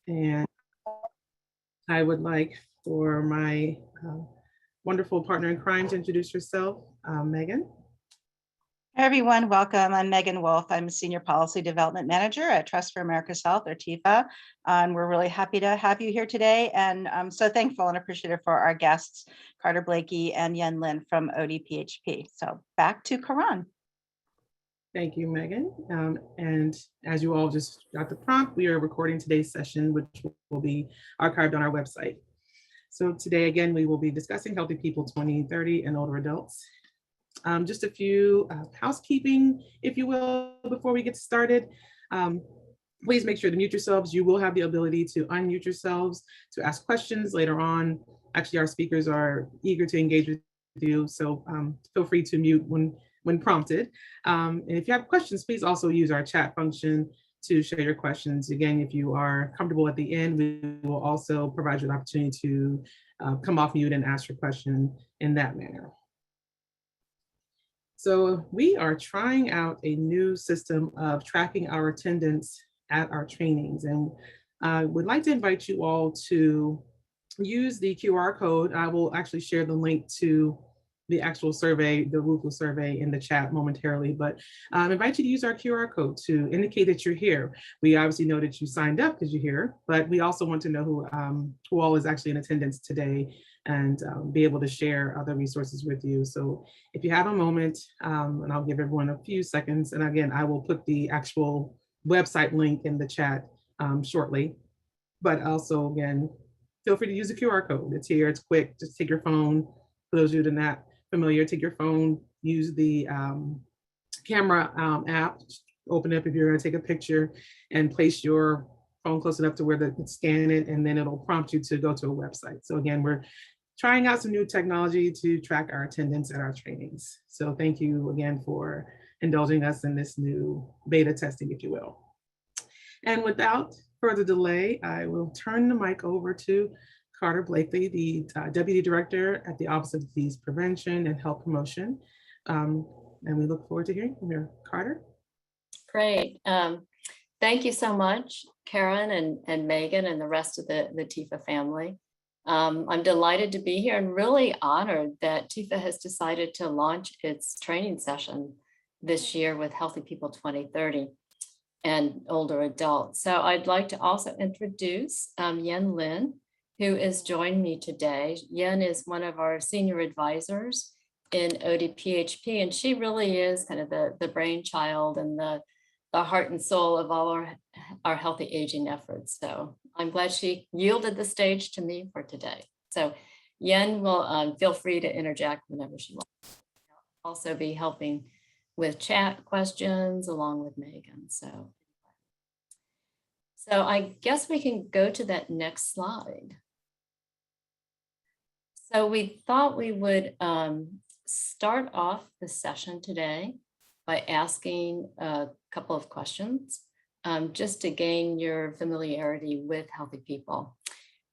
And I would like for my wonderful partner in crime to introduce herself, Megan. Hi, everyone. Welcome. I'm Megan Wolfe. I'm a Senior Policy Development Manager at Trust for America's Health, or TFAH. And we're really happy to have you here today. And I'm so thankful and appreciative for our guests, Carter Blakey and Yen Lin from ODPHP. So back to Karan. Thank you, Megan. And as you all just got the prompt, we are recording today's session, which will be archived on our website. So today, again, we will be discussing Healthy People 2030 and older adults. Just a few housekeeping, if you will, before we get started. Please make sure to mute yourselves. You will have the ability to unmute yourselves to ask questions later on. Actually, our speakers are eager to engage with you, so feel free to mute when prompted. And if you have questions, please also use our chat function to share your questions. Again, if you are comfortable at the end, we will also provide you an opportunity to come off mute and ask your question in that manner. So we are trying out a new system of tracking our attendance at our trainings. And I would like to invite you all to use the QR code. I will actually share the link to the actual survey, the Wolfe survey, in the chat momentarily, but I invite you to use our QR code to indicate that you're here. We obviously know that you signed up because you're here, but we also want to know who all is actually in attendance today and be able to share other resources with you. So if you have a moment, and I'll give everyone a few seconds, and again, I will put the actual website link in the chat shortly, but also again, feel free to use the QR code. It's here, it's quick, just take your phone. For those of you that are not familiar, take your phone, use the camera app, open it up if you're gonna take a picture, and place your phone close enough to where they can scan it, and then it'll prompt you to go to a website. So again, we're trying out some new technology to track our attendance at our trainings. So thank you again for indulging us in this new beta testing, if you will. And without further delay, I will turn the mic over to Carter Blakey, the Deputy Director at the Office of Disease Prevention and Health Promotion. And we look forward to hearing from you, Carter. Great. Thank you so much, Karen and Megan and the rest of the TFAH family. I'm delighted to be here and really honored that TFAH has decided to launch its training session this year with Healthy People 2030 and older adults. So I'd like to also introduce Yen Lin, who is joining me today. Yen is one of our senior advisors in ODPHP, and she really is kind of the brainchild and the heart and soul of all our healthy aging efforts. So I'm glad she yielded the stage to me for today. So Yen will feel free to interject whenever she wants. I'll also be helping with chat questions along with Megan. So I guess we can go to that next slide. So we thought we would start off the session today by asking a couple of questions just to gain your familiarity with healthy people.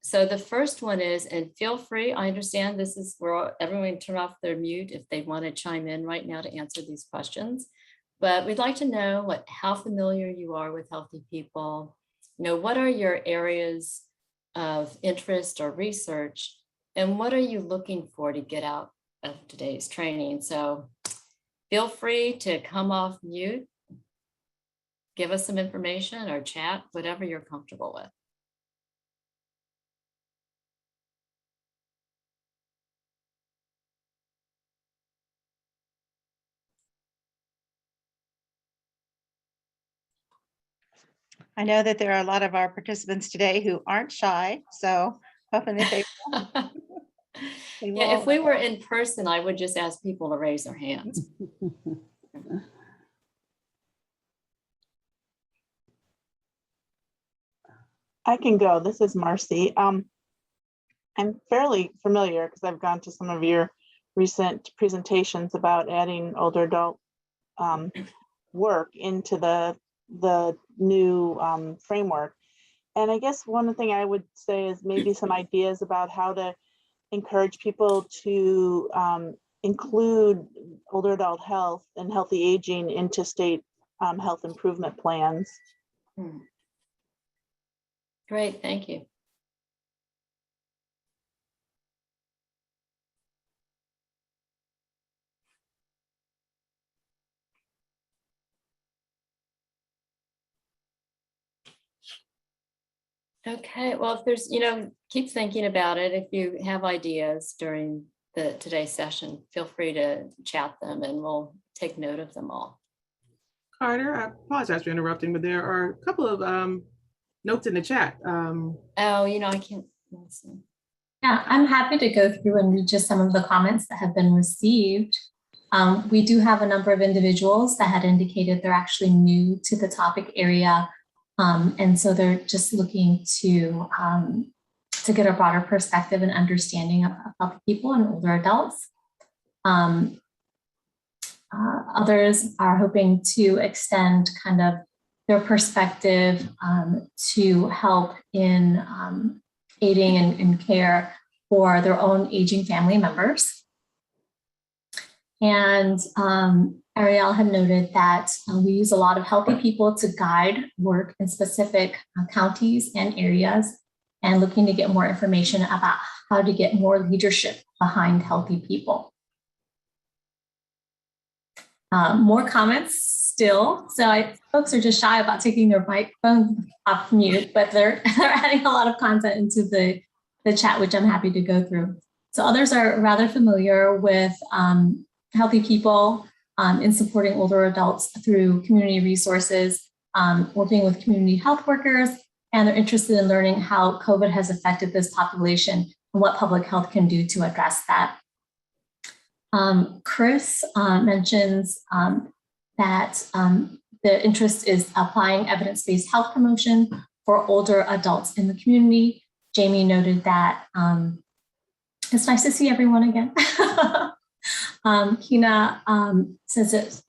So the first one is, and feel free, I understand this is where everyone turn off their mute if they want to chime in right now to answer these questions, but we'd like to know how familiar you are with healthy people. You know, what are your areas of interest or research, and what are you looking for to get out of today's training? So feel free to come off mute, give us some information or chat, whatever you're comfortable with. I know that there are a lot of our participants today who aren't shy, so hoping that they Yeah, if we were in person, I would just ask people to raise their hands. I can go. This is Marcy. I'm fairly familiar because I've gone to some of your recent presentations about adding older adult work into the new framework. And I guess one thing I would say is maybe some ideas about how to encourage people to include older adult health and healthy aging into state health improvement plans. Great, thank you. Okay, well, if there's, keep thinking about it. If you have ideas during today's session, feel free to chat them and we'll take note of them all. Carter, I apologize for interrupting, but there are a couple of notes in the chat. Oh, I can't. Let's see. Yeah, I'm happy to go through and read just some of the comments that have been received. We do have a number of individuals that had indicated they're actually new to the topic area. And so they're just looking to get a broader perspective and understanding of healthy people and older adults. Others are hoping to extend kind of their perspective to help in aiding and care for their own aging family members. And Ariel had noted that we use a lot of healthy people to guide work in specific counties and areas, and looking to get more information about how to get more leadership behind healthy people. More comments still. So folks are just shy about taking their microphones off mute, but they're adding a lot of content into the chat, which I'm happy to go through. So others are rather familiar with healthy people in supporting older adults through community resources, working with community health workers, and they're interested in learning how COVID has affected this population and what public health can do to address that. Chris mentions that the interest is applying evidence-based health promotion for older adults in the community. Jamie noted that it's nice to see everyone again. Kina says that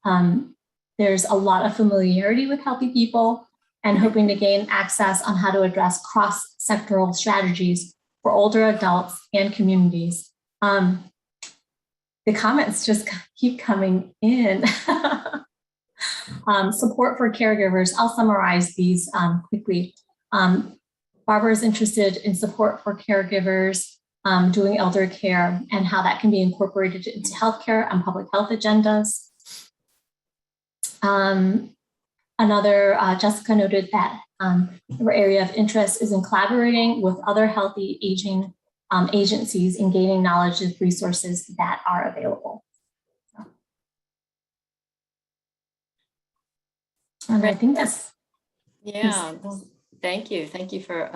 there's a lot of familiarity with healthy people and hoping to gain access on how to address cross-sectoral strategies for older adults and communities. The comments just keep coming in. Support for caregivers. I'll summarize these quickly. Barbara is interested in support for caregivers doing elder care and how that can be incorporated into healthcare and public health agendas. Another, Jessica noted that her area of interest is in collaborating with other healthy aging agencies and gaining knowledge of resources that are available. And I think that's. Yeah, well, thank you. Thank you for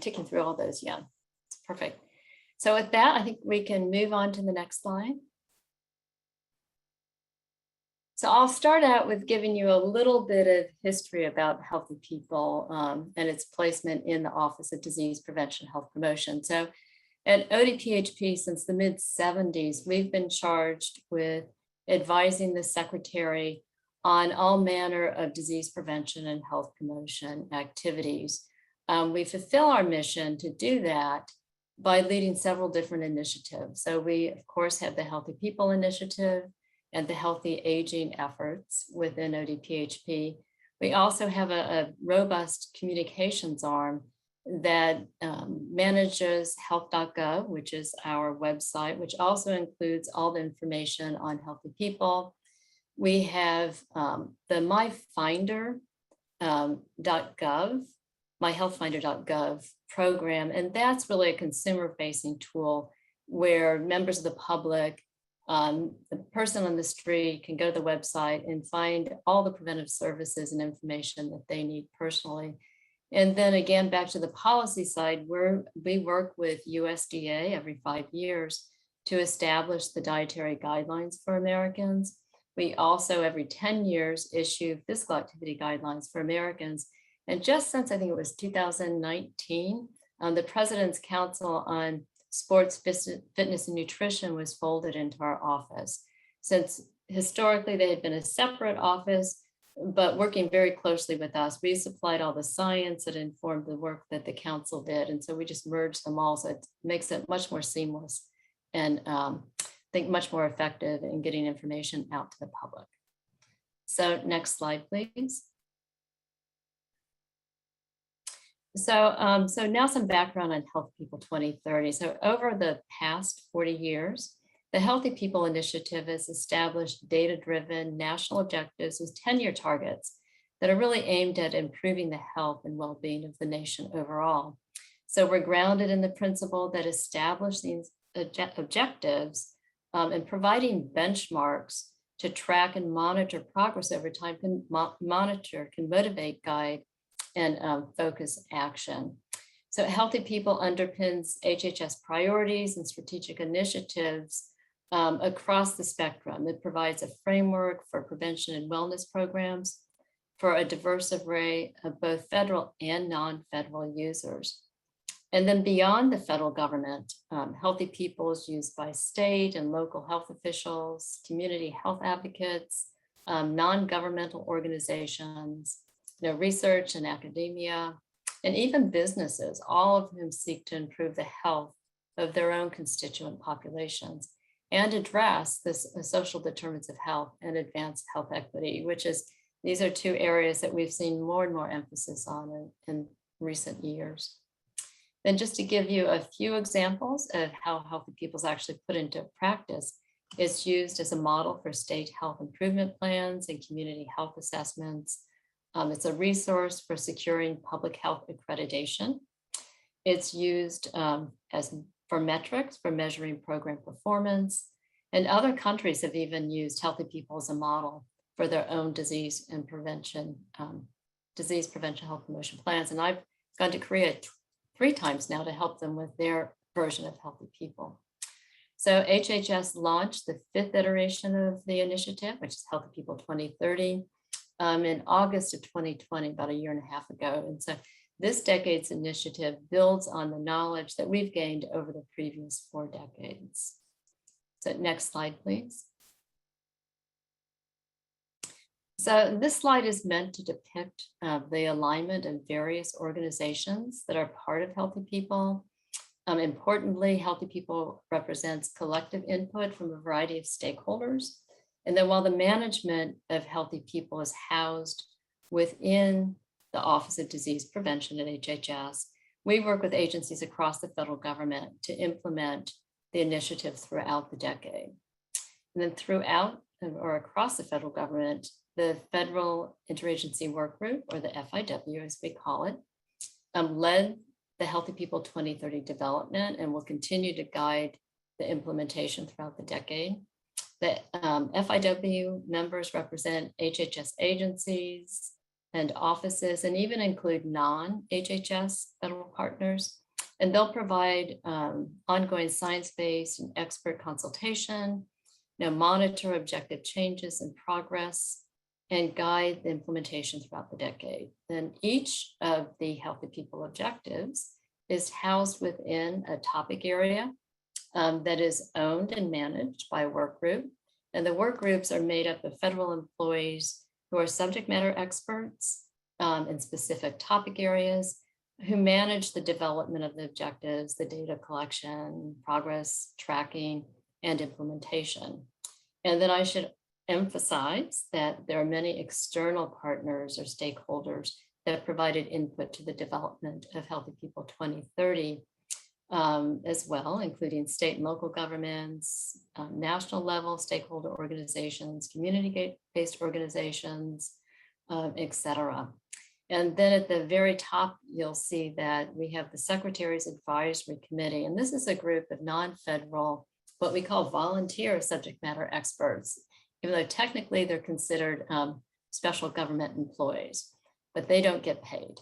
ticking through all those. Yeah, it's perfect. So with that, I think we can move on to the next slide. So I'll start out with giving you a little bit of history about healthy people and its placement in the Office of Disease Prevention and Health Promotion. So at ODPHP since the mid-70s, we've been charged with advising the Secretary on all manner of disease prevention and health promotion activities. We fulfill our mission to do that by leading several different initiatives. So we, of course, have the Healthy People Initiative and the Healthy Aging efforts within ODPHP. We also have a robust communications arm that manages health.gov, which is our website, which also includes all the information on healthy people. We have the myhealthfinder.gov program, and that's really a consumer-facing tool where members of the public, the person on the street can go to the website and find all the preventive services and information that they need personally. And then again, back to the policy side, we work with USDA every 5 years to establish the dietary guidelines for Americans. We also every 10 years issue physical activity guidelines for Americans. And just since I think it was 2019, the President's Council on Sports, Fitness, and Nutrition was folded into our office. Since historically they had been a separate office, but working very closely with us, we supplied all the science that informed the work that the council did. And so we just merged them all. So it makes it much more seamless and I think much more effective in getting information out to the public. So next slide, please. So now some background on Healthy People 2030. So over the past 40 years, the Healthy People Initiative has established data-driven national objectives with 10-year targets that are really aimed at improving the health and well-being of the nation overall. So we're grounded in the principle that establish these objectives and providing benchmarks to track and monitor progress over time can motivate, guide, and focus action. So Healthy People underpins HHS priorities and strategic initiatives across the spectrum. It provides a framework for prevention and wellness programs for a diverse array of both federal and non-federal users. And then beyond the federal government, Healthy People is used by state and local health officials, community health advocates, non-governmental organizations, research and academia, and even businesses, all of whom seek to improve the health of their own constituent populations and address the social determinants of health and advance health equity, these are two areas that we've seen more and more emphasis on in recent years. Then just to give you a few examples of how Healthy People is actually put into practice, it's used as a model for state health improvement plans and community health assessments. It's a resource for securing public health accreditation. It's used for metrics for measuring program performance. And other countries have even used Healthy People as a model for their own disease prevention health promotion plans. And I've gone to Korea 3 times now to help them with their version of Healthy People. So HHS launched the 5th iteration of the initiative, which is Healthy People 2030, in August of 2020, about a year and a half ago. And so this decade's initiative builds on the knowledge that we've gained over the previous 4 decades. So next slide, please. So this slide is meant to depict the alignment of various organizations that are part of Healthy People. Importantly, Healthy People represents collective input from a variety of stakeholders. And then while the management of Healthy People is housed within the Office of Disease Prevention at HHS, we work with agencies across the federal government to implement the initiative throughout the decade. And then throughout or across the federal government, the Federal Interagency Work Group, or the FIW as we call it, led the Healthy People 2030 development and will continue to guide the implementation throughout the decade. The FIW members represent HHS agencies and offices, and even include non-HHS federal partners. And they'll provide ongoing science-based and expert consultation, monitor objective changes and progress, and guide the implementation throughout the decade. Then each of the Healthy People objectives is housed within a topic area that is owned and managed by a work group. And the work groups are made up of federal employees who are subject matter experts in specific topic areas, who manage the development of the objectives, the data collection, progress tracking, and implementation. And then I should emphasize that there are many external partners or stakeholders that provided input to the development of Healthy People 2030 as well, including state and local governments, national level stakeholder organizations, community-based organizations, et cetera. And then at the very top, you'll see that we have the Secretary's Advisory Committee. And this is a group of non-federal, what we call volunteer subject matter experts, even though technically they're considered special government employees, but they don't get paid.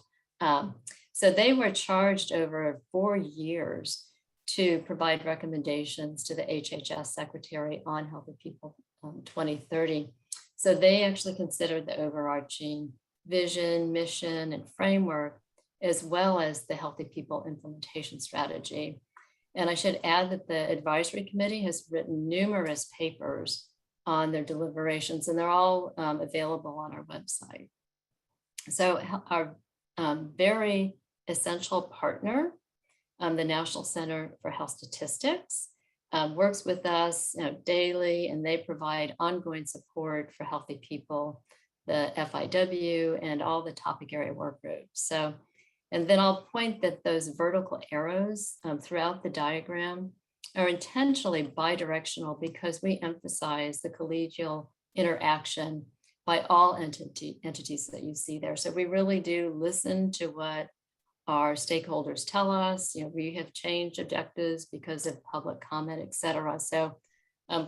So they were charged over 4 years to provide recommendations to the HHS Secretary on Healthy People 2030. So they actually considered the overarching vision, mission, and framework, as well as the Healthy People implementation strategy. And I should add that the advisory committee has written numerous papers on their deliberations, and they're all available on our website. So our very essential partner, the National Center for Health Statistics, works with us daily, and they provide ongoing support for Healthy People, the FIW, and all the topic area work groups. So And then I'll point that those vertical arrows throughout the diagram are intentionally bidirectional because we emphasize the collegial interaction by all entities that you see there. So we really do listen to what our stakeholders tell us. We have changed objectives because of public comment, et cetera. So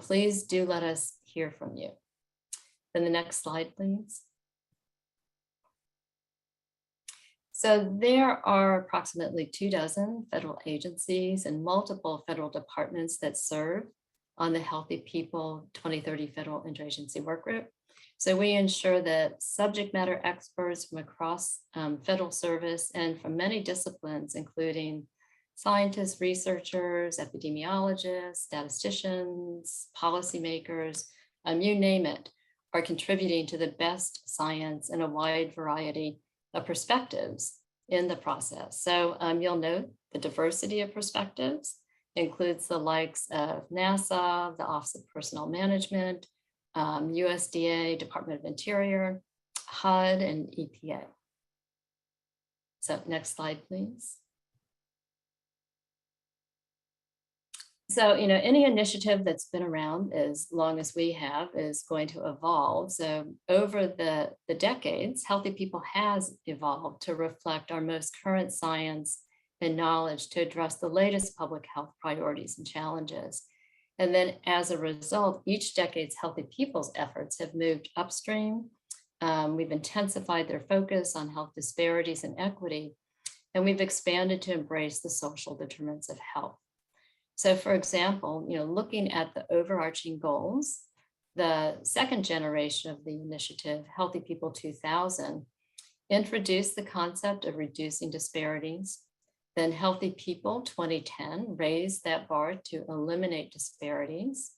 please do let us hear from you. Then the next slide, please. So there are approximately 24 federal agencies and multiple federal departments that serve on the Healthy People 2030 Federal Interagency Work Group. So we ensure that subject matter experts from across federal service and from many disciplines, including scientists, researchers, epidemiologists, statisticians, policymakers, you name it, are contributing to the best science in a wide variety of perspectives in the process. So you'll note the diversity of perspectives includes the likes of NASA, the Office of Personnel Management, USDA, Department of Interior, HUD, and EPA. So next slide, please. So, any initiative that's been around as long as we have is going to evolve. So over the decades, Healthy People has evolved to reflect our most current science and knowledge to address the latest public health priorities and challenges. And then as a result, each decade's Healthy People's efforts have moved upstream. We've intensified their focus on health disparities and equity, and we've expanded to embrace the social determinants of health. So for example, looking at the overarching goals, the second generation of the initiative, Healthy People 2000, introduced the concept of reducing disparities. Then Healthy People 2010 raised that bar to eliminate disparities.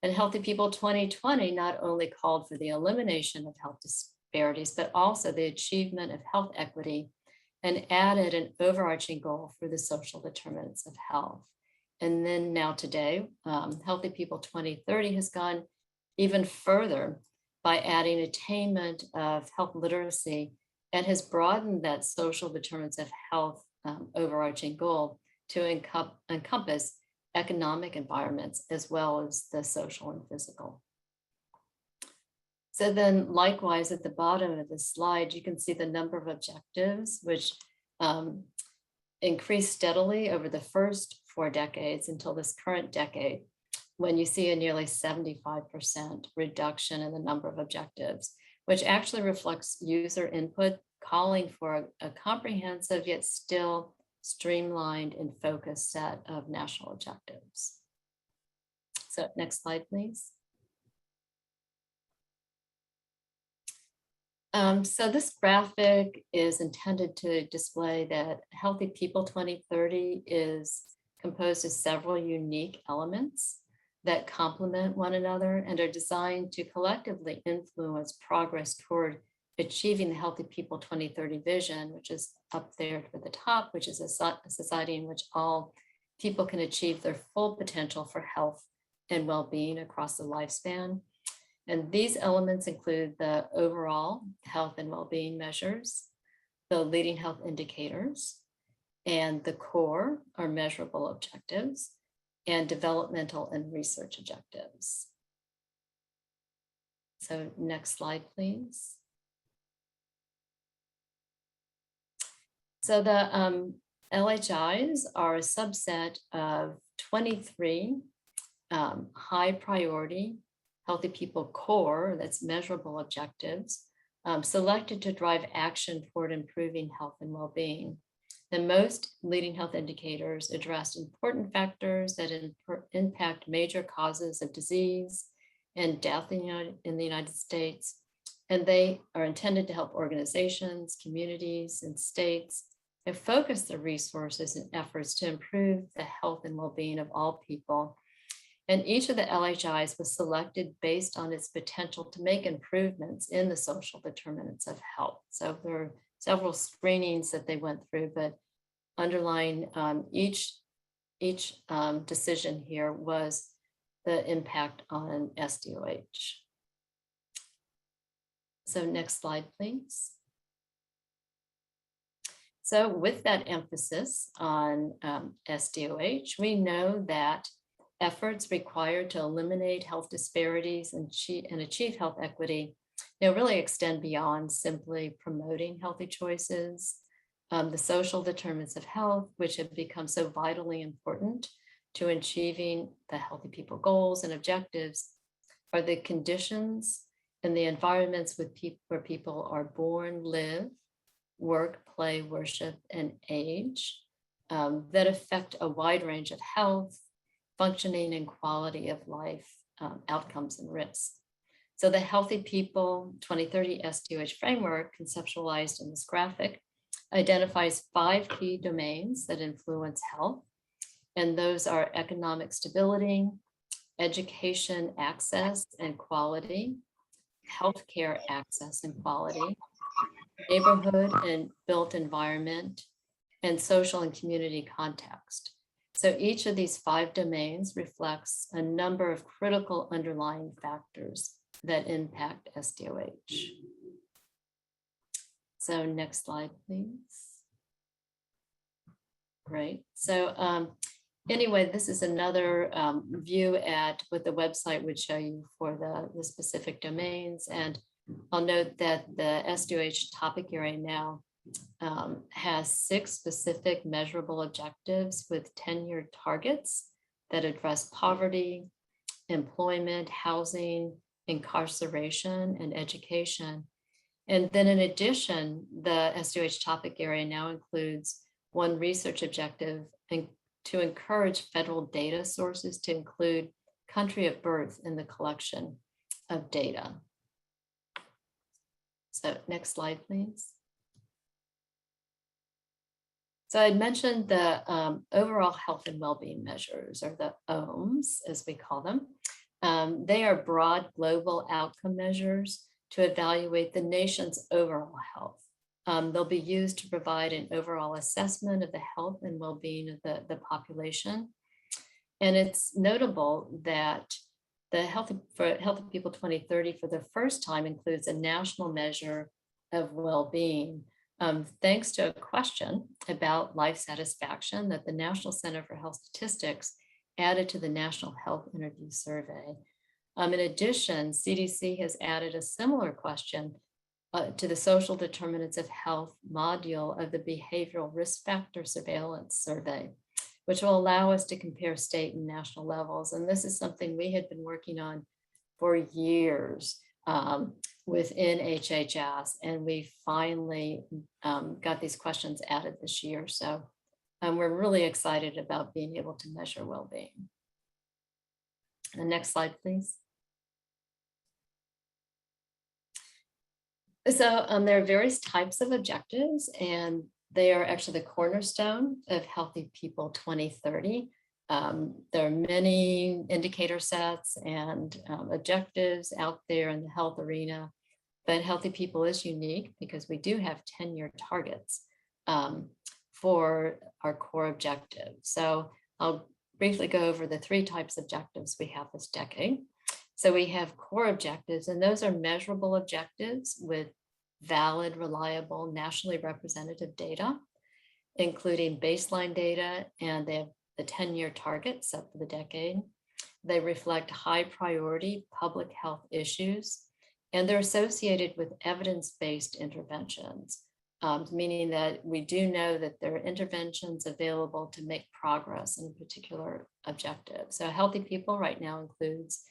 And Healthy People 2020 not only called for the elimination of health disparities, but also the achievement of health equity, and added an overarching goal for the social determinants of health. And then now today, Healthy People 2030 has gone even further by adding attainment of health literacy and has broadened that social determinants of health overarching goal to encompass economic environments as well as the social and physical. So then likewise at the bottom of the slide, you can see the number of objectives, which increased steadily over the first 4 decades until this current decade, when you see a nearly 75% reduction in the number of objectives, which actually reflects user input calling for a comprehensive yet still streamlined and focused set of national objectives. So next slide, please. So this graphic is intended to display that Healthy People 2030 is composed of several unique elements that complement one another and are designed to collectively influence progress toward achieving the Healthy People 2030 vision, which is up there at the top, which is a society in which all people can achieve their full potential for health and well-being across the lifespan. And these elements include the overall health and well-being measures, the leading health indicators, and the core or measurable objectives, and developmental and research objectives. So next slide, please. So the LHIs are a subset of 23 high priority Healthy People core, that's measurable objectives, selected to drive action toward improving health and well-being. The most leading health indicators address important factors that impact major causes of disease and death in the United States. And they are intended to help organizations, communities, and states and focus their resources and efforts to improve the health and well-being of all people. And each of the LHIs was selected based on its potential to make improvements in the social determinants of health. So there are several screenings that they went through, but underlying each decision here was the impact on SDOH. So next slide, please. So with that emphasis on SDOH, we know that efforts required to eliminate health disparities and achieve health equity, really extend beyond simply promoting healthy choices. The social determinants of health, which have become so vitally important to achieving the healthy people goals and objectives, are the conditions and the environments where people are born, live, work, play, worship, and age that affect a wide range of health, functioning, and quality of life outcomes and risks. So the Healthy People 2030 SDOH framework, conceptualized in this graphic, identifies 5 key domains that influence health. And those are economic stability, education access and quality, healthcare access and quality, neighborhood and built environment, and social and community context. So each of these 5 domains reflects a number of critical underlying factors that impact SDOH. So next slide, please. Great. So anyway, this is another view at what the website would show you for the specific domains. And I'll note that the SDOH topic area now has 6 specific measurable objectives with 10-year targets that address poverty, employment, housing, incarceration, and education. And then in addition, the SDOH topic area now includes 1 research objective and to encourage federal data sources to include country of birth in the collection of data. So next slide, please. So I mentioned the overall health and well-being measures, or the OHMs, as we call them. They are broad global outcome measures to evaluate the nation's overall health. They'll be used to provide an overall assessment of the health and well-being of the population. And it's notable that the Healthy People 2030 for the first time includes a national measure of well-being, thanks to a question about life satisfaction that the National Center for Health Statistics added to the National Health Interview Survey. In addition, CDC has added a similar question to the social determinants of health module of the Behavioral Risk Factor Surveillance Survey, which will allow us to compare state and national levels. And this is something we had been working on for years within HHS, and we finally got these questions added this year. So we're really excited about being able to measure well-being. The next slide, please. So there are various types of objectives, and they are actually the cornerstone of Healthy People 2030. There are many indicator sets and objectives out there in the health arena, but Healthy People is unique because we do have 10-year targets for our core objectives. So I'll briefly go over the 3 types of objectives we have this decade. So we have core objectives, and those are measurable objectives with valid, reliable, nationally representative data, including baseline data, and they have the 10-year target set for the decade. They reflect high priority public health issues, and they're associated with evidence-based interventions, meaning that we do know that there are interventions available to make progress in a particular objective. So Healthy People right now includes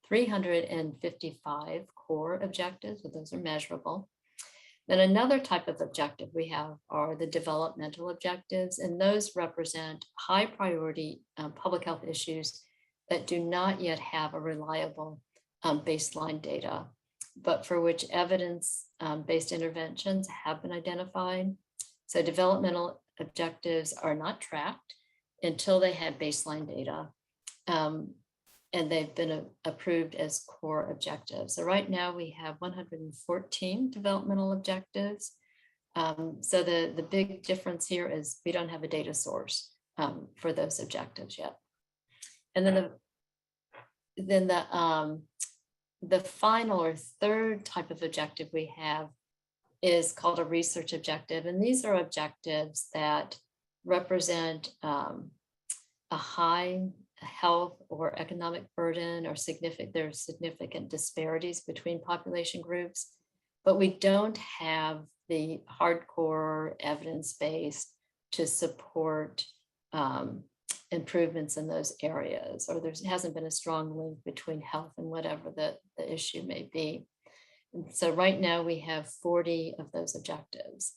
355 core objectives, but those are measurable. Then another type of objective we have are the developmental objectives, and those represent high priority public health issues that do not yet have a reliable baseline data, but for which evidence-based interventions have been identified. So developmental objectives are not tracked until they have baseline data, and they've been approved as core objectives. So right now we have 114 developmental objectives. So the big difference here is we don't have a data source for those objectives yet. And then the final or third type of objective we have is called a research objective. And these are objectives that represent a high health or economic burden, or there's significant disparities between population groups, but we don't have the hardcore evidence base to support improvements in those areas, or there hasn't been a strong link between health and whatever the issue may be. And so right now we have 40 of those objectives,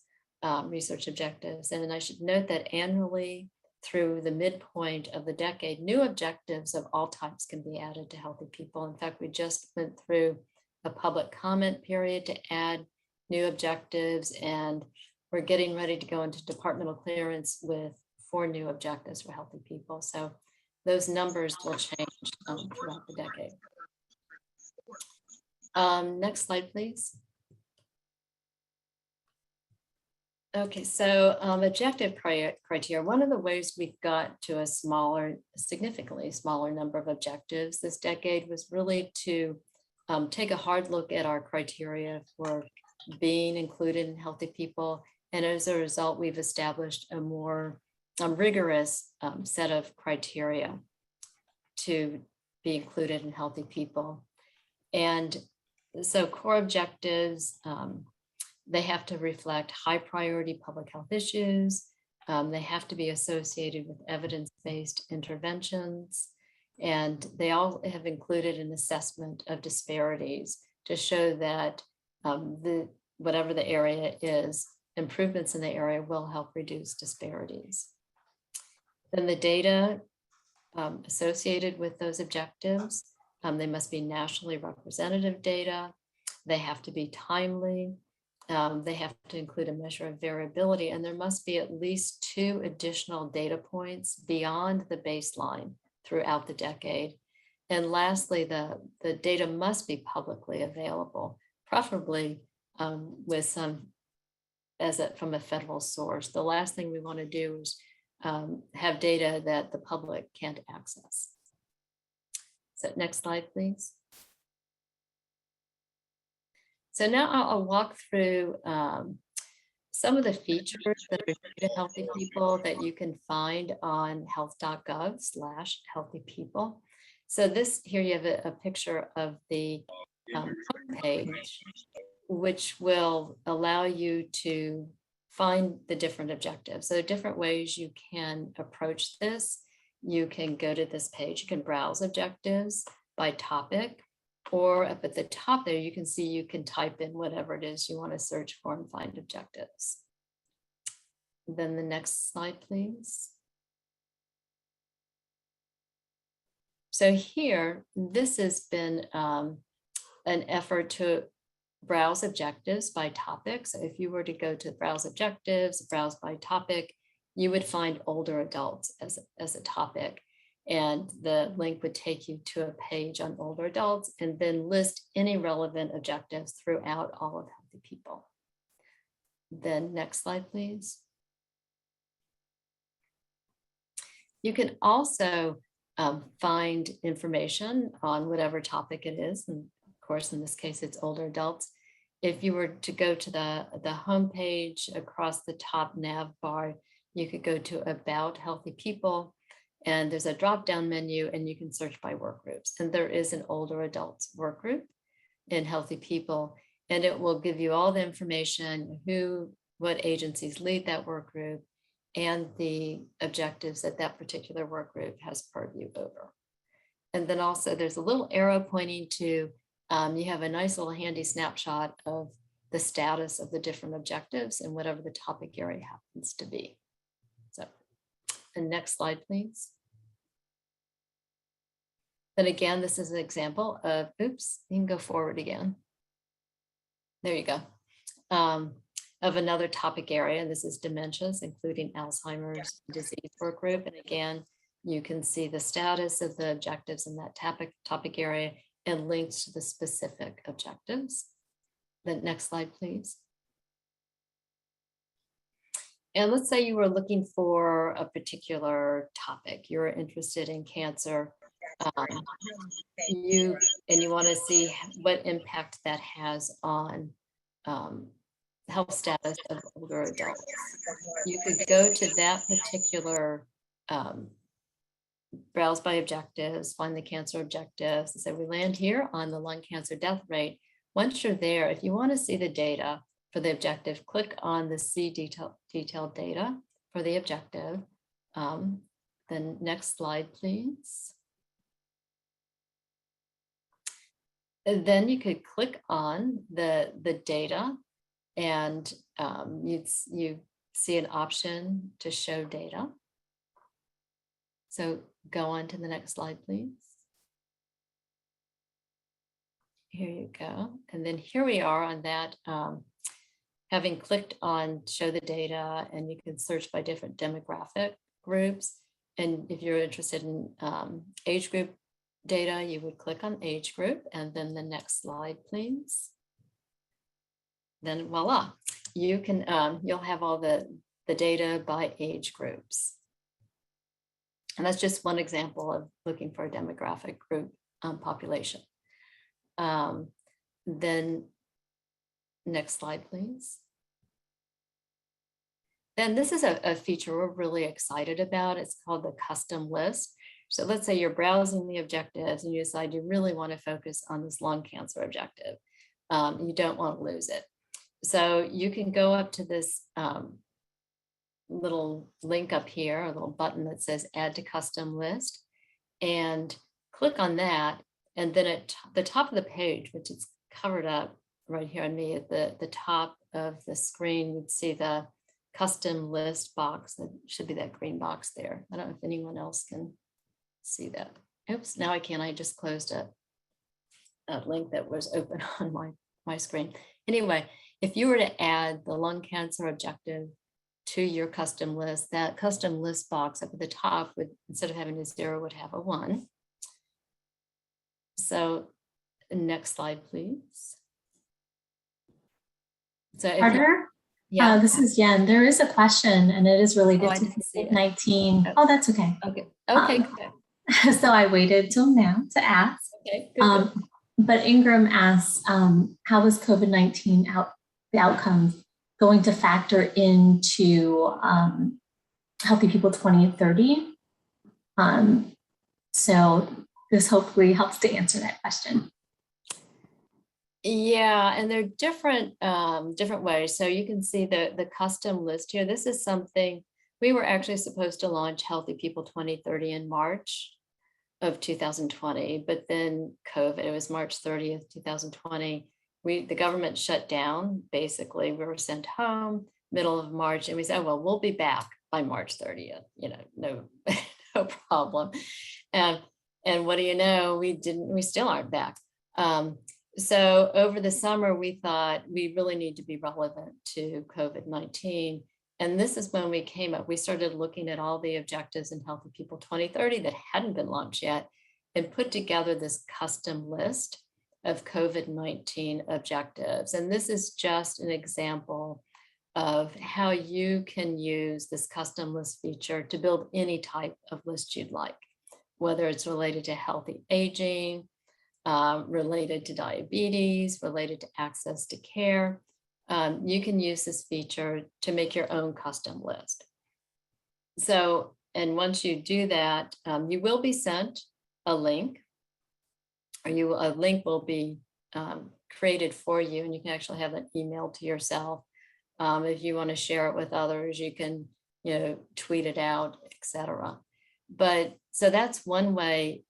research objectives. And I should note that annually through the midpoint of the decade, new objectives of all types can be added to healthy people. In fact, we just went through a public comment period to add new objectives, and we're getting ready to go into departmental clearance with 4 new objectives for healthy people. So those numbers will change throughout the decade. Next slide, please. Okay, so objective criteria. One of the ways we got to a significantly smaller number of objectives this decade was really to take a hard look at our criteria for being included in healthy people. And as a result, we've established a more rigorous set of criteria to be included in healthy people. And so core objectives, they have to reflect high priority public health issues. They have to be associated with evidence-based interventions. And they all have included an assessment of disparities to show that whatever the area is, improvements in the area will help reduce disparities. Then the data associated with those objectives, they must be nationally representative data. They have to be timely. They have to include a measure of variability, and there must be at least 2 additional data points beyond the baseline throughout the decade. And lastly, the data must be publicly available, preferably with some from a federal source. The last thing we want to do is have data that the public can't access. So next slide, please. So now I'll walk through some of the features that are to healthy people that you can find on health.gov/healthypeople. So this here you have a picture of the homepage, which will allow you to find the different objectives. So different ways you can approach this. You can go to this page, you can browse objectives by topic, or up at the top there, you can see you can type in whatever it is you want to search for and find objectives. Then the next slide, please. So here, this has been an effort to browse objectives by topic. So if you were to go to browse objectives, browse by topic, you would find older adults as a topic. And the link would take you to a page on older adults and then list any relevant objectives throughout all of healthy people. Then next slide, please. You can also find information on whatever topic it is. And of course, in this case, it's older adults. If you were to go to the home page across the top nav bar, you could go to About Healthy People, and there's a drop-down menu, and you can search by work groups. And there is an older adults work group in Healthy People, and it will give you all the information, what agencies lead that work group, and the objectives that that particular work group has purview over. And then also there's a little arrow pointing to, you have a nice little handy snapshot of the status of the different objectives and whatever the topic area happens to be. So, and next slide, please. Then again, this is an example of, oops, you can go forward again. There you go. Of another topic area, and this is dementias, including Alzheimer's disease work group. And again, you can see the status of the objectives in that topic area and links to the specific objectives. The next slide, please. And let's say you were looking for a particular topic. You're interested in cancer. You want to see what impact that has on health status of older adults. You could go to that particular browse by objectives, find the cancer objectives, and say we land here on the lung cancer death rate. Once you're there, if you want to see the data for the objective, click on the see detailed data for the objective. Then next slide, please. And then you could click on the data, and you see an option to show data. So go on to the next slide, please. Here you go. And then here we are on that, having clicked on show the data, and you can search by different demographic groups. And if you're interested in age group data, you would click on age group, and then the next slide, please. Then voila, you can, you'll have all the data by age groups. And that's just one example of looking for a demographic group population. Then next slide, please. Then this is a feature we're really excited about. It's called the custom list. So let's say you're browsing the objectives and you decide you really want to focus on this lung cancer objective. You don't want to lose it. So you can go up to this little link up here, a little button that says add to custom list, and click on that. And then at the top of the page, which is covered up right here on me at the top of the screen, you'd see the custom list box. That should be that green box there. I don't know if anyone else can see that. Oops, now I can't. I just closed a link that was open on my screen. Anyway, if you were to add the lung cancer objective to your custom list, that custom list box up at the top would, instead of having a 0, would have a 1. So next slide, please. So if Carter, yeah, this is Yen. There is a question, and it is related I to didn't see it. COVID-19. Oh, that's okay. okay, Okay. So I waited till now to ask. okay, good. But Ingram asks, how was COVID-19 the outcomes going to factor into Healthy People 2030? So this hopefully helps to answer that question. Yeah, and they're different ways. So you can see the custom list here. This is something we were actually supposed to launch Healthy People 2030 in March of 2020, but then COVID, it was March 30th, 2020. The government shut down, basically. We were sent home middle of March, and we said, oh, well, we'll be back by March 30th, no problem. And what do you know, we still aren't back. So over the summer, we thought we really need to be relevant to COVID-19. And this is when we started looking at all the objectives in Healthy People 2030 that hadn't been launched yet, and put together this custom list of COVID-19 objectives. And this is just an example of how you can use this custom list feature to build any type of list you'd like, whether it's related to healthy aging, related to diabetes, related to access to care. You can use this feature to make your own custom list. So, and once you do that, you will be sent a link, or a link will be created for you, and you can actually have it emailed to yourself. If you want to share it with others, you can, tweet it out, etc. But so that's one way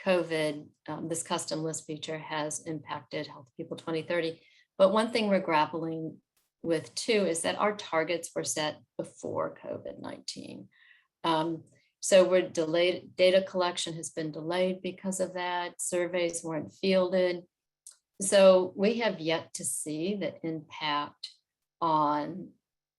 COVID, this custom list feature has impacted Healthy People 2030. But one thing we're grappling with too is that our targets were set before COVID-19. So we're delayed, data collection has been delayed because of that. Surveys weren't fielded. So we have yet to see the impact on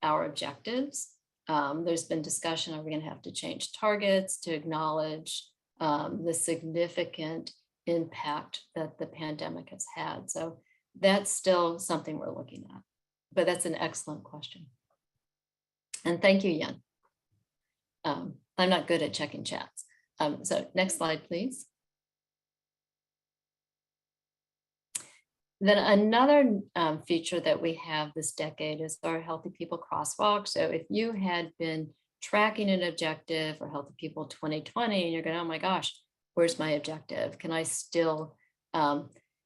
our objectives. There's been discussion, are we going to have to change targets to acknowledge the significant impact that the pandemic has had? So that's still something we're looking at, but that's an excellent question. And thank you, Yen. I'm not good at checking chats. So next slide, please. Then another feature that we have this decade is our Healthy People Crosswalk. So if you had been tracking an objective for Healthy People 2020 and you're going, oh my gosh, where's my objective? Can I still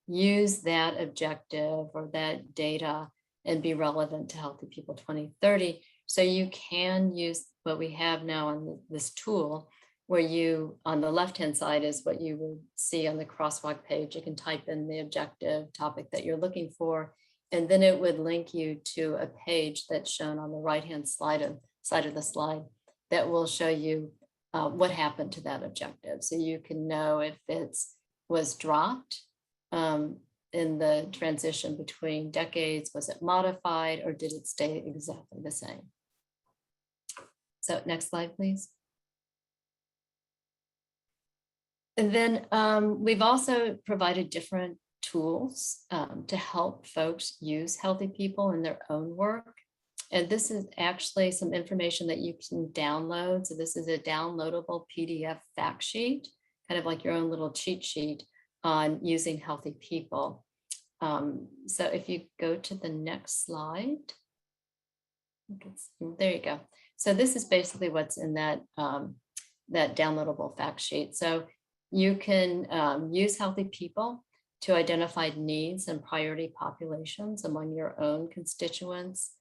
use that objective or that data and be relevant to Healthy People 2030? So you can use what we have now on this tool, where you, on the left-hand side is what you would see on the Crosswalk page. You can type in the objective topic that you're looking for, and then it would link you to a page that's shown on the right-hand side of the slide that will show you what happened to that objective. So you can know if it was dropped in the transition between decades, was it modified, or did it stay exactly the same? So next slide, please. And then we've also provided different tools to help folks use Healthy People in their own work. And this is actually some information that you can download. So this is a downloadable PDF fact sheet, kind of like your own little cheat sheet on using Healthy People. So if you go to the next slide, there you go. So this is basically what's in that, that downloadable fact sheet. So you can use Healthy People to identify needs and priority populations among your own constituents.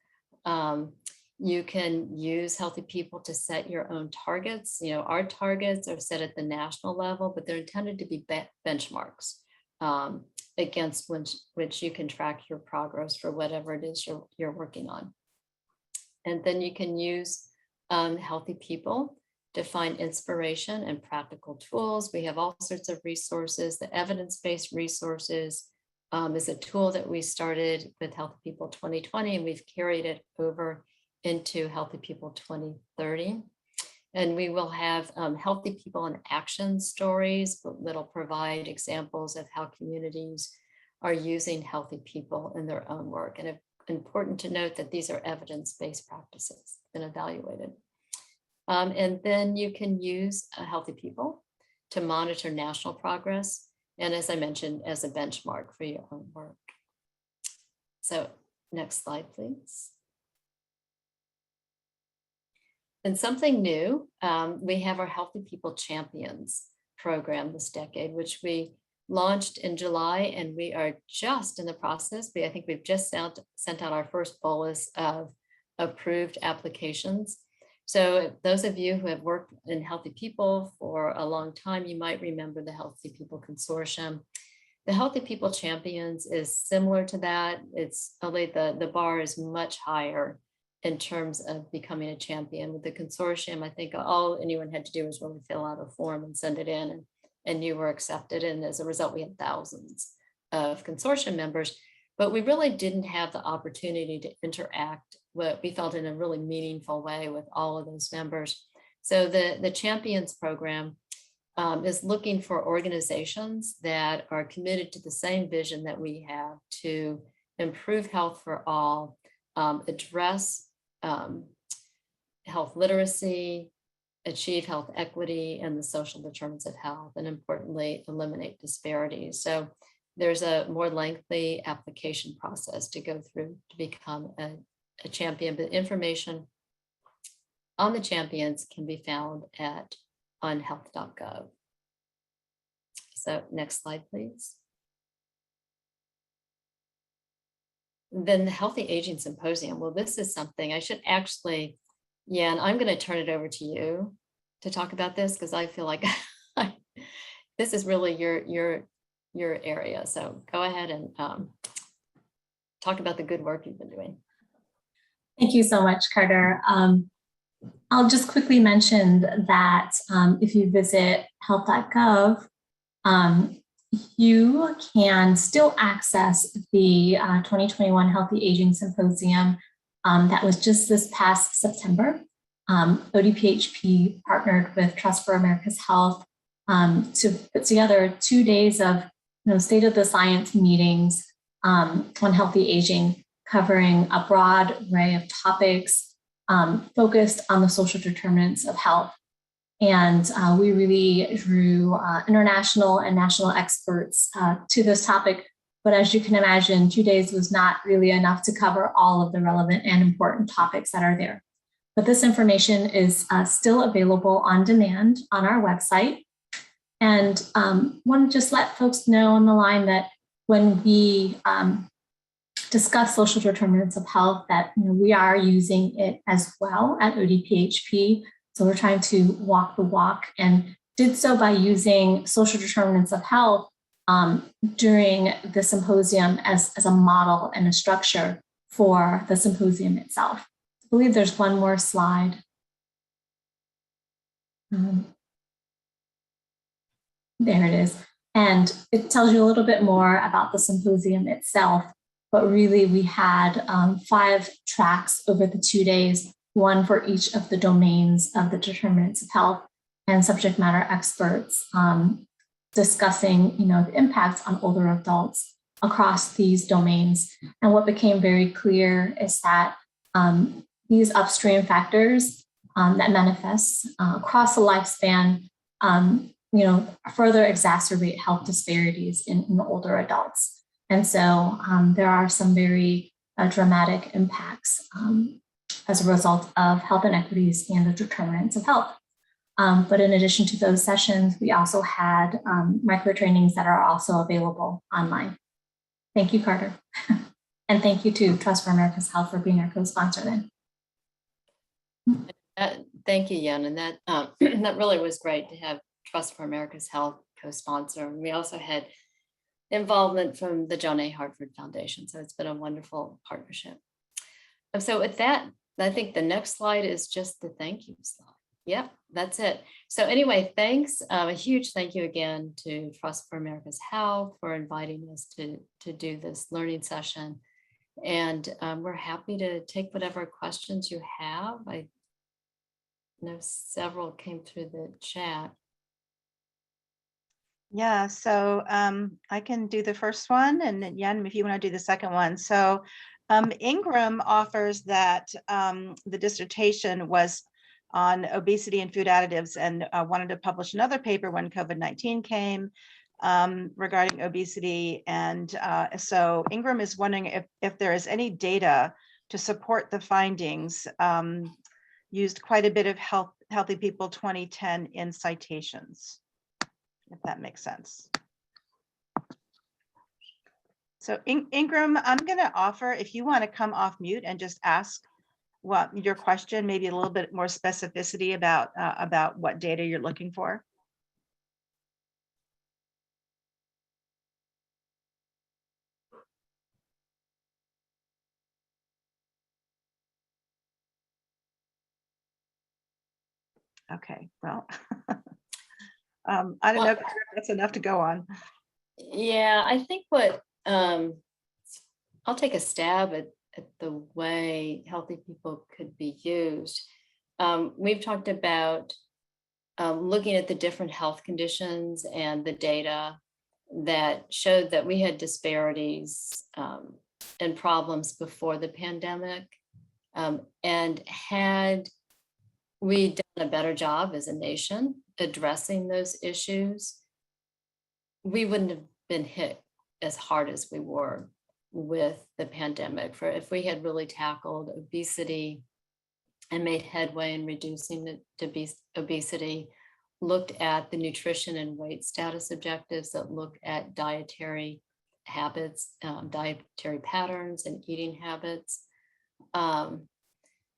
You can use Healthy People to set your own targets. You know, our targets are set at the national level, but they're intended to be benchmarks against which you can track your progress for whatever it is you're working on. And then you can use Healthy People to find inspiration and practical tools. We have all sorts of resources. The evidence-based resources is a tool that we started with Healthy People 2020, and we've carried it over into Healthy People 2030. And we will have Healthy People in action stories that'll provide examples of how communities are using Healthy People in their own work. And it's important to note that these are evidence-based practices and evaluated. And then you can use Healthy People to monitor national progress. And as I mentioned, as a benchmark for your own work. So next slide, please. And something new, we have our Healthy People Champions program this decade, which we launched in July, and we are just in the process. I think we've just sent out our first bolus of approved applications. So those of you who have worked in Healthy People for a long time, you might remember the Healthy People Consortium. The Healthy People Champions is similar to that. It's only the bar is much higher in terms of becoming a champion. With the consortium, I think all anyone had to do was really fill out a form and send it in, and you were accepted. And as a result, we had thousands of consortium members, but we really didn't have the opportunity to interact what we felt in a really meaningful way with all of those members. So the Champions program is looking for organizations that are committed to the same vision that we have to improve health for all, address health literacy, achieve health equity and the social determinants of health, and importantly, eliminate disparities. So there's a more lengthy application process to go through to become a champion, but information on the champions can be found at onhealth.gov. So next slide, please. Then the Healthy Aging Symposium. Well, this is something I should actually, and I'm going to turn it over to you to talk about this, because I feel like this is really your area. So go ahead and talk about the good work you've been doing. Thank you so much, Carter. I'll just quickly mention that if you visit health.gov, you can still access the 2021 Healthy Aging Symposium that was just this past September. ODPHP partnered with Trust for America's Health to put together 2 days of state of the science meetings on healthy aging, covering a broad array of topics focused on the social determinants of health. And we really drew international and national experts to this topic, But as you can imagine, 2 days was not really enough to cover all of the relevant and important topics that are there. But this information is still available on demand on our website. And want to just let folks know on the line that when we discuss social determinants of health, that we are using it as well at ODPHP. So we're trying to walk the walk, and did so by using social determinants of health during the symposium as a model and a structure for the symposium itself. I believe there's one more slide. There it is. And it tells you a little bit more about the symposium itself. But really, we had 5 tracks over the 2 days, one for each of the domains of the determinants of health, and subject matter experts discussing, the impacts on older adults across these domains. And what became very clear is that these upstream factors that manifest across the lifespan, further exacerbate health disparities in older adults. And so there are some very dramatic impacts as a result of health inequities and the determinants of health. But in addition to those sessions, we also had micro trainings that are also available online. Thank you, Carter. And thank you to Trust for America's Health for being our co-sponsor then. Thank you, Yen. And that, that really was great to have Trust for America's Health co-sponsor. And we also had involvement from the John A. Hartford Foundation. So it's been a wonderful partnership. And so with that, I think the next slide is just the thank you slide. Yep, that's it. So anyway, thanks. A huge thank you again to Trust for America's Health for inviting us to do this learning session. And we're happy to take whatever questions you have. I know several came through the chat. Yeah, so I can do the first one, and then Yen, if you want to do the second one. So Ingram offers that the dissertation was on obesity and food additives, and wanted to publish another paper when COVID-19 came regarding obesity. And so Ingram is wondering if there is any data to support the findings, used quite a bit of Healthy People 2010 in citations, if that makes sense. So Ingram, I'm going to offer, if you want to come off mute and just ask what your question, maybe a little bit more specificity about what data you're looking for. Okay, well, I don't know if that's enough to go on. Yeah, I think what I'll take a stab at the way Healthy People could be used. We've talked about looking at the different health conditions and the data that showed that we had disparities and problems before the pandemic. And had we done a better job as a nation addressing those issues, we wouldn't have been hit as hard as we were with the pandemic. For if we had really tackled obesity and made headway in reducing the obesity, looked at the nutrition and weight status objectives that look at dietary habits, dietary patterns and eating habits.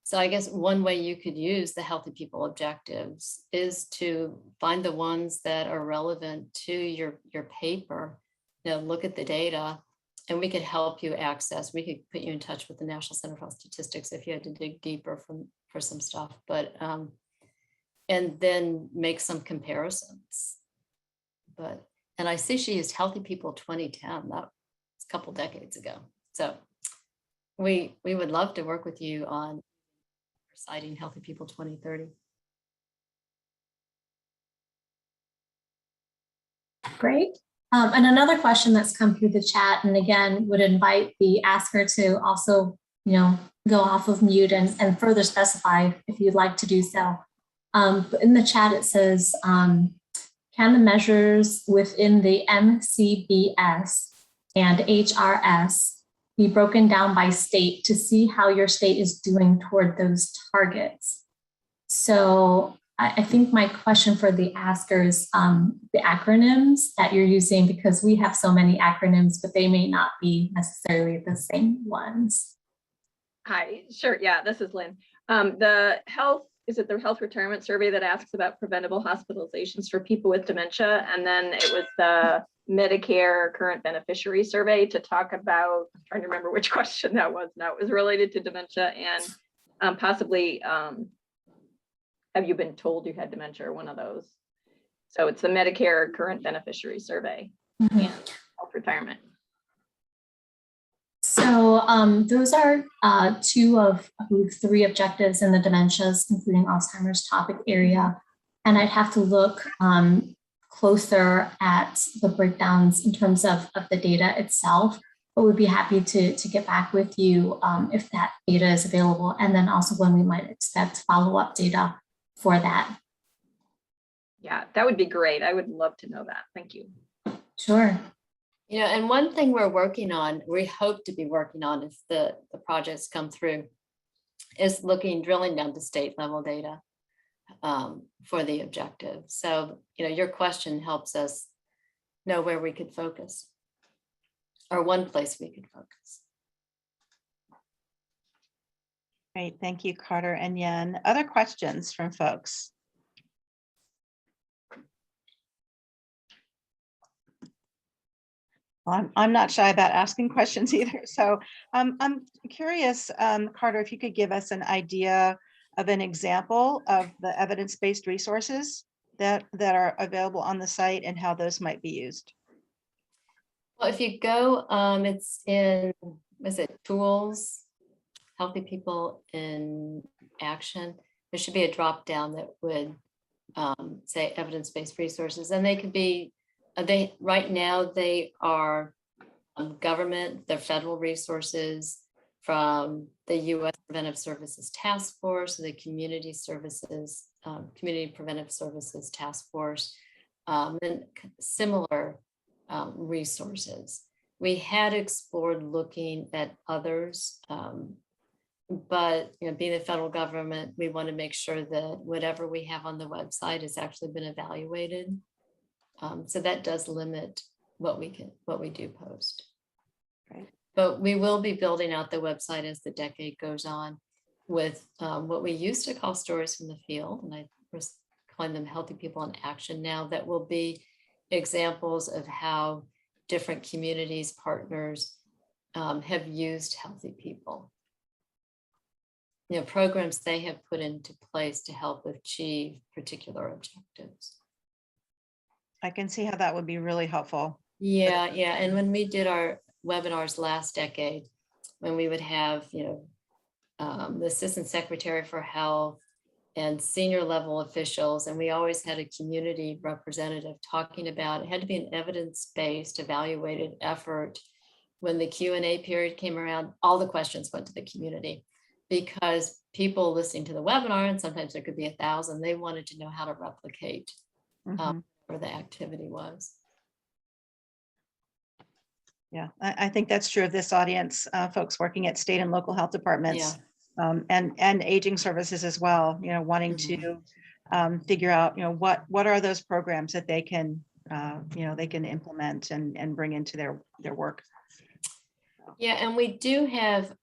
So I guess one way you could use the Healthy People objectives is to find the ones that are relevant to your paper, look at the data, and we could help you access. We could put you in touch with the National Center for Health Statistics if you had to dig deeper for some stuff, but and then make some comparisons. And I see she used Healthy People 2010. That was a couple decades ago. So we would love to work with you on citing Healthy People 2030. Great. And another question that's come through the chat, and again, would invite the asker to also, go off of mute and further specify if you'd like to do so. But in the chat, it says, can the measures within the MCBS and HRS be broken down by state to see how your state is doing toward those targets. So I think my question for the asker is the acronyms that you're using, because we have so many acronyms, but they may not be necessarily the same ones. Hi, sure. Yeah, this is Lynn. Is it the health retirement survey that asks about preventable hospitalizations for people with dementia? And then it was the Medicare current beneficiary survey to talk about, I'm trying to remember which question that was now. It was related to dementia and possibly, have you been told you had dementia, or one of those? So it's the Medicare current beneficiary survey and health retirement. So those are two of, I believe, 3 objectives in the dementias, including Alzheimer's topic area. And I'd have to look closer at the breakdowns in terms of the data itself, but we'd be happy to get back with you if that data is available, and then also when we might expect follow-up data for that. Yeah, that would be great. I would love to know that. Thank you. Sure. You know, and one thing we're working on, we hope to be working on if the projects come through, is drilling down to state level data for the objective. So, you know, your question helps us know where we could focus, or one place we could focus. Great, thank you, Carter and Yen. Other questions from folks? I'm not shy about asking questions either. So I'm curious, Carter, if you could give us an idea of an example of the evidence-based resources that are available on the site and how those might be used. Well, if you go, it's in, is it tools, healthy people in action? There should be a drop down that would say evidence-based resources, and they could be, right now they are government, they're federal resources from the U.S. Preventive Services Task Force, the Community Preventive Services Task Force, and similar resources. We had explored looking at others, but you know, being the federal government, we want to make sure that whatever we have on the website has actually been evaluated. So that does limit what we do post. Right. But we will be building out the website as the decade goes on with what we used to call stories from the field, and I was calling them healthy people in action now, that will be examples of how different communities, partners have used healthy people. You know, programs they have put into place to help achieve particular objectives. I can see how that would be really helpful. Yeah. And when we did our webinars last decade, when we would have, you know, the Assistant Secretary for Health and senior level officials, and we always had a community representative talking about, it had to be an evidence-based evaluated effort. When the Q&A period came around, all the questions went to the community, because people listening to the webinar, and sometimes there could be 1,000, they wanted to know how to replicate where the activity was. Yeah, I think that's true of this audience, folks working at state and local health departments, and aging services as well, you know, wanting to figure out, you know, what are those programs that they can, you know, they can implement and bring into their work. Yeah, and we do have,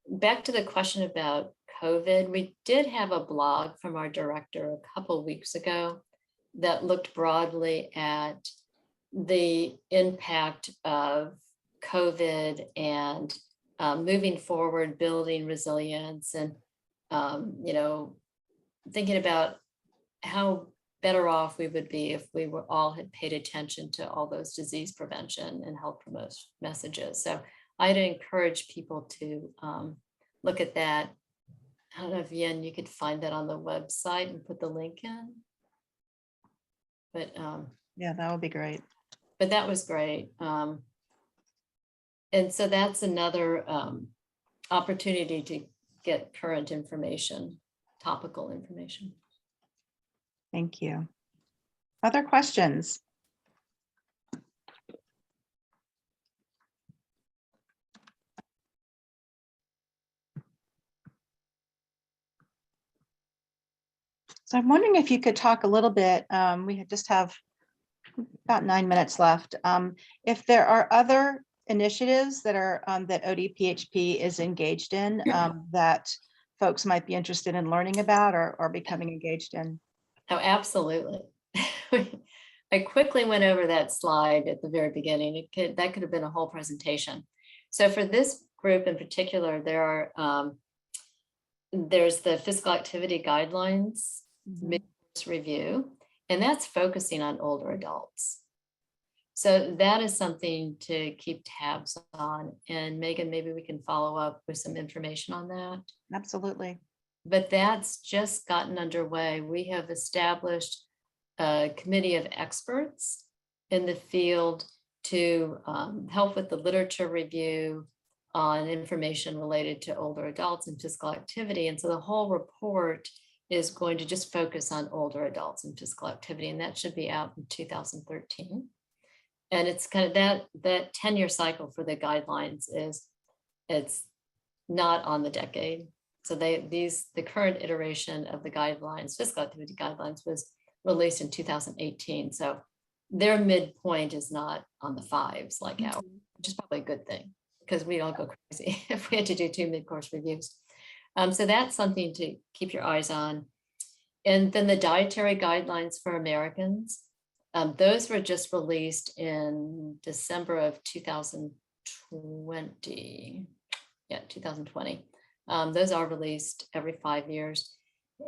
back to the question about COVID, we did have a blog from our director a couple of weeks ago that looked broadly at the impact of COVID and moving forward, building resilience, and you know, thinking about how better off we would be if we were all had paid attention to all those disease prevention and health promotion messages. So I'd encourage people to look at that. I don't know if Yen, you could find that on the website and put the link in. But yeah, that would be great. But that was great. And so that's another opportunity to get current information, topical information. Thank you. Other questions? So I'm wondering if you could talk a little bit, just have about 9 minutes left. If there are other initiatives that are that ODPHP is engaged in that folks might be interested in learning about or becoming engaged in. Oh, absolutely. I quickly went over that slide at the very beginning. That could have been a whole presentation. So for this group in particular, there's the physical activity guidelines mid-course review, and that's focusing on older adults. So that is something to keep tabs on. And Megan, maybe we can follow up with some information on that. Absolutely. But that's just gotten underway. We have established a committee of experts in the field to help with the literature review on information related to older adults and physical activity. And so the whole report is going to just focus on older adults and physical activity, and that should be out in 2013. And it's kind of that 10-year cycle for the guidelines it's not on the decade. So the current iteration of the guidelines, physical activity guidelines, was released in 2018. So their midpoint is not on the fives like ours, which is probably a good thing because we all go crazy if we had to do 2 mid-course reviews. So that's something to keep your eyes on. And then the dietary guidelines for Americans, those were just released in December of 2020. Yeah, 2020. Those are released every 5 years.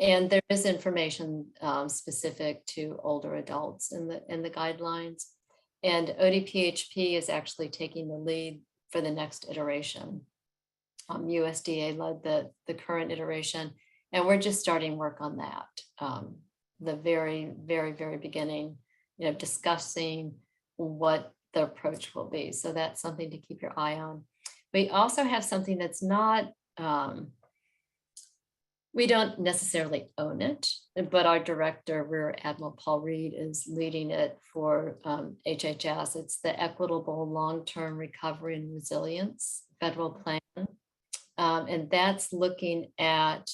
And there is information specific to older adults in the guidelines. And ODPHP is actually taking the lead for the next iteration. USDA led the current iteration, and we're just starting work on that. The very, very, very beginning, discussing what the approach will be. So that's something to keep your eye on. We also have something that's not, we don't necessarily own it, but our director, Rear Admiral Paul Reed, is leading it for HHS. It's the Equitable Long-Term Recovery and Resilience Federal Plan. And that's looking at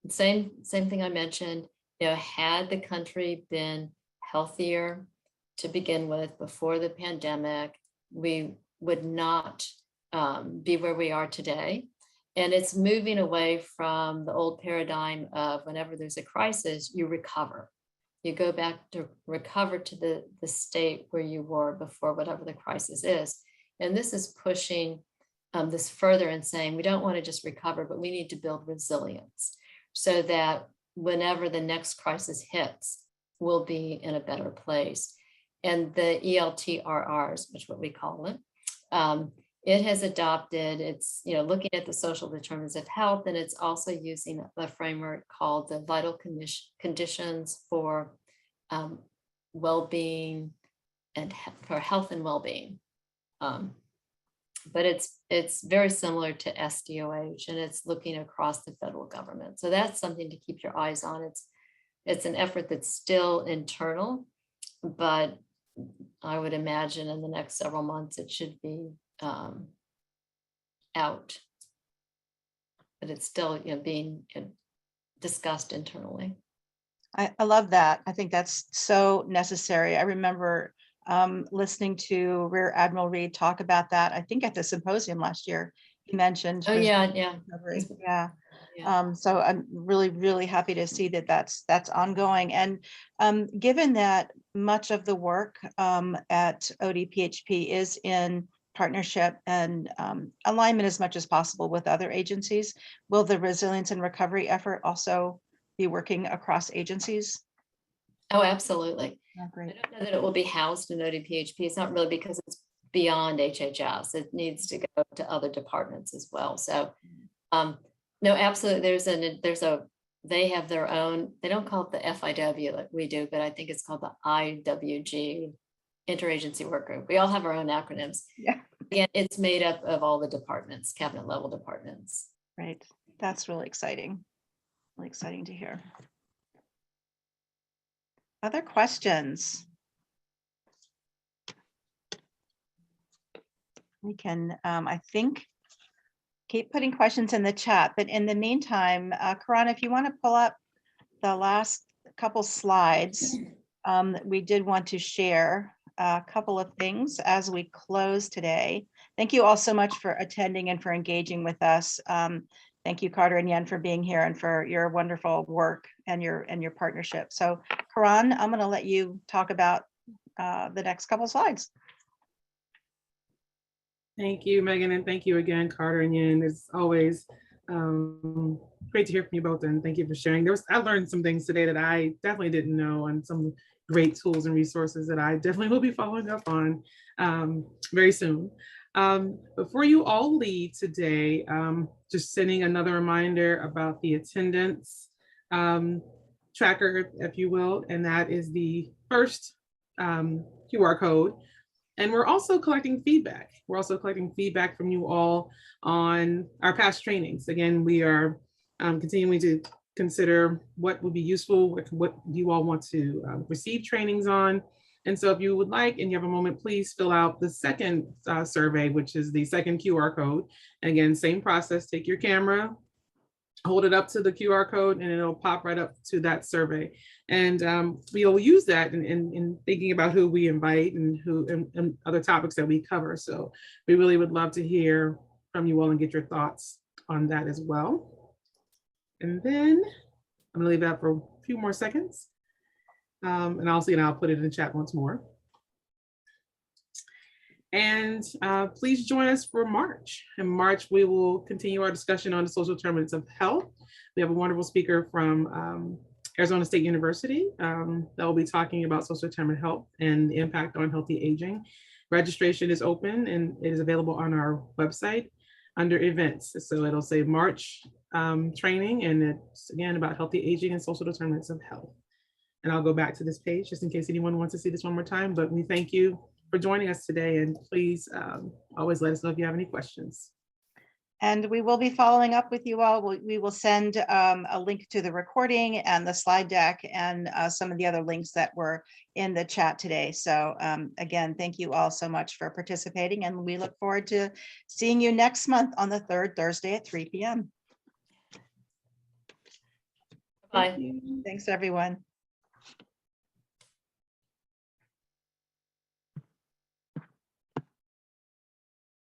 same thing I mentioned, had the country been healthier to begin with before the pandemic, we would not be where we are today. And it's moving away from the old paradigm of whenever there's a crisis, you recover. You go back to recover to the state where you were before whatever the crisis is. And this is pushing this further and saying, we don't want to just recover, but we need to build resilience so that whenever the next crisis hits, we'll be in a better place. And the ELTRRs, which is what we call it, it has adopted, it's looking at the social determinants of health, and it's also using a framework called the vital conditions for well-being and for health and well-being. But it's very similar to Sdoh, and it's looking across the federal government. So that's something to keep your eyes on. It's an effort that's still internal, but I would imagine in the next several months it should be out. But it's still being discussed internally. I love that. I think that's so necessary. I remember listening to Rear Admiral Reed talk about that. I think at the symposium last year, he mentioned. Oh yeah. Recovery. Yeah. So I'm really, really happy to see that that's ongoing. And given that much of the work at ODPHP is in partnership and alignment as much as possible with other agencies, will the resilience and recovery effort also be working across agencies? Oh, absolutely. Oh, great. I don't know that it will be housed in ODPHP. It's not really because it's beyond HHS. It needs to go to other departments as well. So no, absolutely. They have their own, they don't call it the FIW like we do, but I think it's called the IWG, Interagency Work Group. We all have our own acronyms. Yeah. And it's made up of all the departments, cabinet level departments. Right. That's really exciting. Really exciting to hear. Other questions? We can, I think, keep putting questions in the chat, but in the meantime, Karan, if you want to pull up the last couple slides, we did want to share a couple of things as we close today. Thank you all so much for attending and for engaging with us. Thank you, Carter and Yen, for being here and for your wonderful work and your partnership. So Karan, I'm going to let you talk about the next couple slides. Thank you, Megan, and thank you again, Carter and Yen. It's always great to hear from you both, and thank you for sharing. I learned some things today that I definitely didn't know, and some great tools and resources that I definitely will be following up on very soon. Before you all leave today, just sending another reminder about the attendance tracker, if you will, and that is the first QR code. And we're also collecting feedback. We're also collecting feedback from you all on our past trainings. Again, we are continuing to consider what would be useful, what you all want to receive trainings on. And so if you would like, and you have a moment, please fill out the second survey, which is the second QR code. And again, same process, take your camera, hold it up to the QR code, and it'll pop right up to that survey. And we'll use that in thinking about who we invite and and other topics that we cover. So we really would love to hear from you all and get your thoughts on that as well. And then I'm gonna leave that for a few more seconds. And I'll put it in the chat once more. And please join us for March. In March, we will continue our discussion on the social determinants of health. We have a wonderful speaker from Arizona State University that will be talking about social determinant health and the impact on healthy aging. Registration is open and it is available on our website under events. So it'll say March training, and it's again about healthy aging and social determinants of health. And I'll go back to this page just in case anyone wants to see this one more time, but we thank you for joining us today, and please always let us know if you have any questions. And we will be following up with you all. We will send a link to the recording and the slide deck and some of the other links that were in the chat today. So again, thank you all so much for participating, and we look forward to seeing you next month on the third Thursday at 3 p.m. Bye. Thanks, everyone.